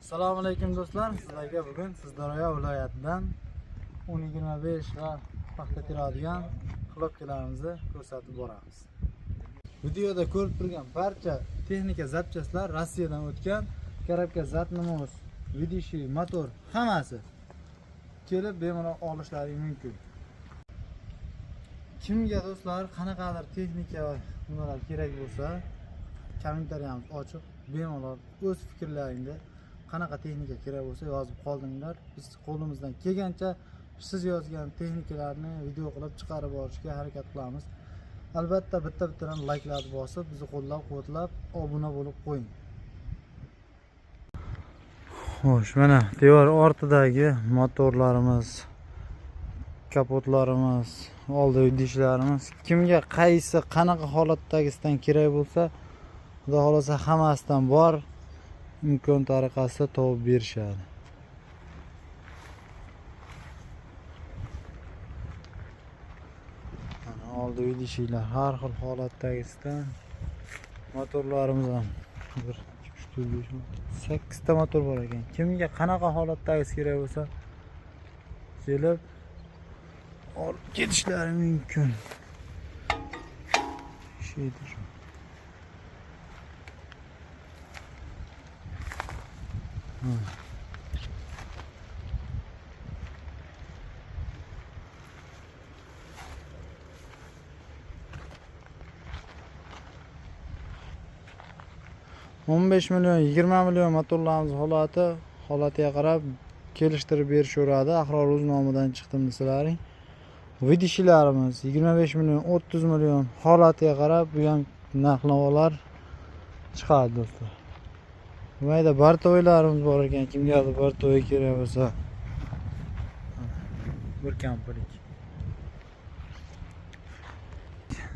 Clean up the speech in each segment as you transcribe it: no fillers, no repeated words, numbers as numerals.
Assalomu alaykum do'stlar. Sizlarga bugun Sirdaryo viloyatidan 10-25 va paxta teradigan xlopkalarimizni ko'rsatib boramiz. Videoda ko'rib turgan barcha texnika zapchastlar Rossiyadan o'tgan. Korobka, zatnomos, vidishi, motor hammasi kelib bemalol olishlari mumkin. Kimga do'stlar qanaqadir texnika nimalar kerak bo'lsa, kommentariyamiz ochiq, bemalol o'z fikrlaringni qanaqa texnika kerak bo'lsa yozib qoldinglar. Biz qo'limizdan kelgancha siz yozgan texnikalarni video qilib chiqarib borishga harakat qilamiz. Albatta bitta-bittadan layklarni bosib, bizni qo'llab-quvvatlab, obuna bo'lib qo'ying. Xo'sh, mana devor ortidagi motorlarimiz, kapotlarimiz, oldi idishlarimiz, kimga qaysi qanaqa holatdagisidan kerak bo'lsa, xudo xolasa hammasidan bor imkon tariqasida topib berishadi. Mana oldi idishlar har xil holatdagisidan, motorlarimiz ham 1 2 3 4 5 6 ta motor bor ekan. Kimga qanaqa holatdagisi kerak bo'lsa, kelib olib ketishlari mumkin. Şeydir. 15 milyon 20 milyon motorlarimiz holatiga qarab kelishtirib berishaveradi. Ahror o'z nomidan chiqdim sizlaring. Vidishilarimiz 25 milyon 30 milyon holatiga qarab bu ham narx-navolar chiqadi do'stlar. Mayda bartoylarimiz bor ekan, kimgadir bartoy kerak bo'lsa. Bir kampirik.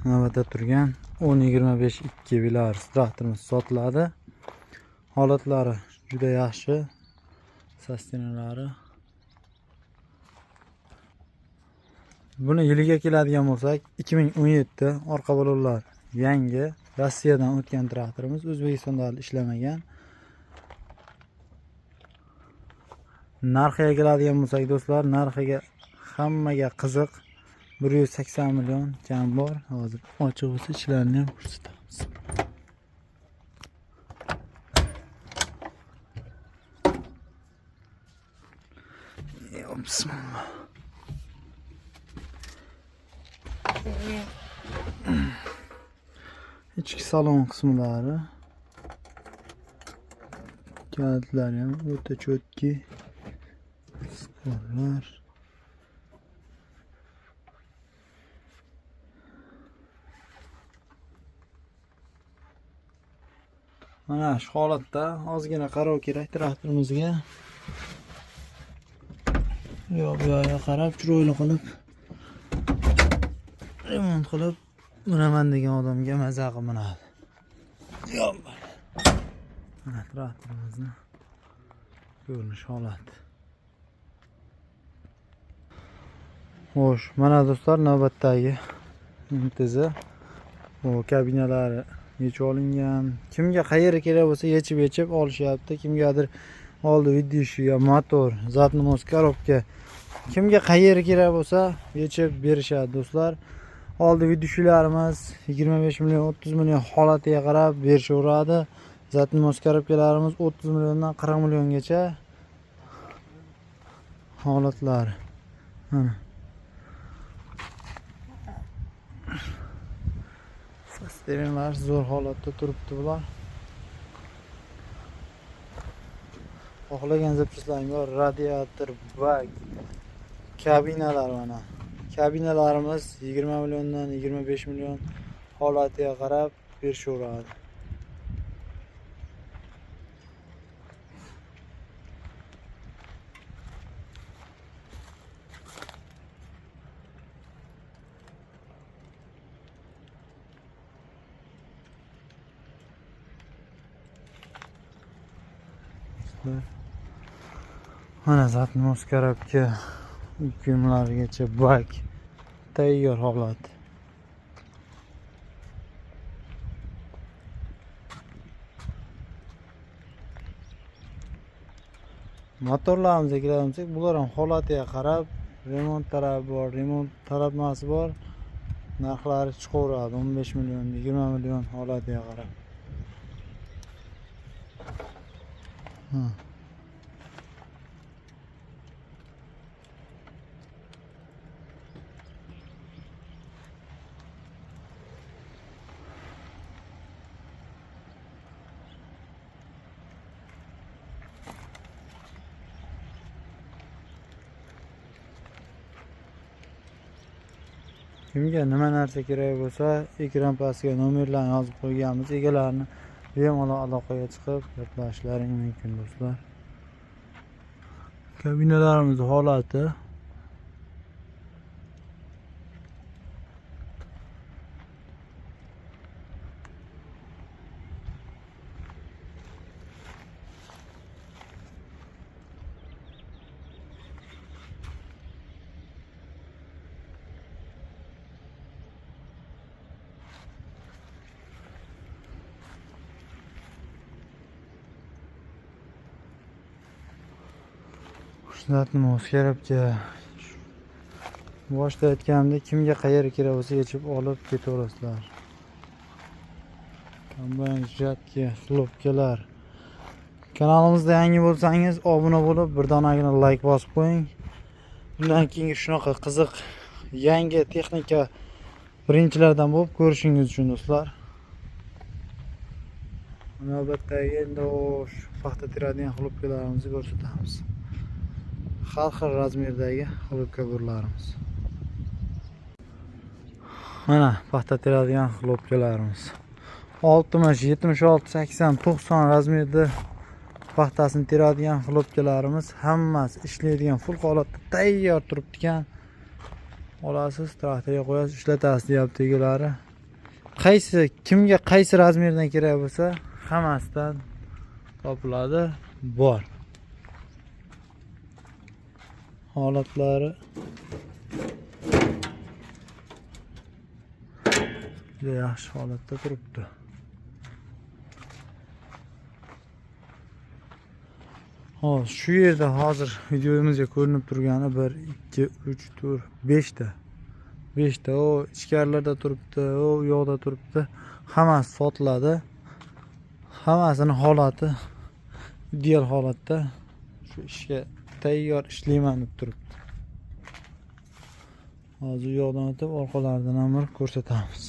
Navbatda turgan 10-25 2 Belarus traktorimiz sotiladi. Holatlari juda yaxshi. Sastenalari. Buni yiliga keladigan bo'lsak, 2017 orqa balonlar yangi, Rossiyadan o'tgan traktorimiz, O'zbekistonda ishlamagan. Narxiga keladigan bo'lsak do'stlar, narxiga hammaga qiziq. 180 milyon kam bor. Hozir ochiq bo'lsa ichlarini ham ko'rsatamiz. Bismillah. İçki salon kısımları. Kağıtlar ham o'ta cho'tki. Skorlar. Mana shu holatda ozgina qarov kerak traktorimizga. Bu yoqqa qarab chiroyli qilib remont qilib minaman degan odamga maza qilib minadi. Yo'q. Mana traktorimizni ko'rinish holati. Xo'sh, mana do'stlar navbatdagi intizi. Bu kabinalari yechib olingan. Kimga qayeri kerak bo'lsa yechib olishyapti. Kimgadir oldi vidishi yo motor, zatnomos, korobka. Kimga qayeri kerak bo'lsa yechib berishadi do'stlar. Oldi vidishilarimiz 25 milyon 30 milyon holatiga qarab berishaveradi. Zatnomos, korobkalarimiz 30 milyondan 40 milyongacha holatlari. Mana Sistemlar zo'r holatda turibdi bular. Xohlagan zapchastlaring bor, radiator, bak, kabinalar mana. Kabinalarimiz 20 milyondan 25 milyon holatiga qarab berishaveradi. Mana Zatmos karobka kiyimlargacha bak tayyor holat. Motorlarimizga keladisak, bular ham holatiga qarab remont tarafi bor, remont taratmasi bor. Narxlari chiqaveradi 15 million, 20 million holatiga qarab. Kimga nima narsa kerak bo'lsa, ekran pastiga nomerlarni yozib qo'yganmiz. Egalarni bemalol aloqaga chiqib gaplashishlaring mumkin do'stlar. Kabinalarimiz holati Zatmos karobka. Boshda aytganimdek, kimga qayerga kerak bo'lsa yechib olib ketaverasizlar. Kombayn жатки, xlopkalar. Kanalimizda yangi bo'lsangiz, obuna bo'lib, bir donagina like bosib qo'ying. Bundan keyingi shunaqa qiziq yangi texnika birinchilardan bo'lib ko'rishingiz uchun do'stlar. Navbatdagi endi paxta teradigan xlopkalarimizni ko'rsatamiz. Har xil razmerdagi xlopka burlarimiz. Mana paxta teradigan xlopkalarimiz. 60, 76, 80, 90 razmerda paxtasini teradigan xlopkalarimiz hammasi ishlaydigan full holatda tayyor turibdi ekan. Olasiz, traktorga qo'yasiz, ishlatasiz deyapti egalari. Kimga qaysi razmerdan kerak bo'lsa, hammasidan topiladi, bor. Holatlari juda yaxshi holatda turibdi. Hozir shu yerda videomizga ko'rinib turgani 1, 2, 3, 4, 5 ta. 5 ta o ichkarilarda turibdi, o u yoqda turibdi. Hammasi sotiladi. Hammasini holati ideal holatda shu ishga tayyor ishlayman deb turibdi. Hozir u yoqdan o'tib, orqalaridan ham ko'rsatamiz.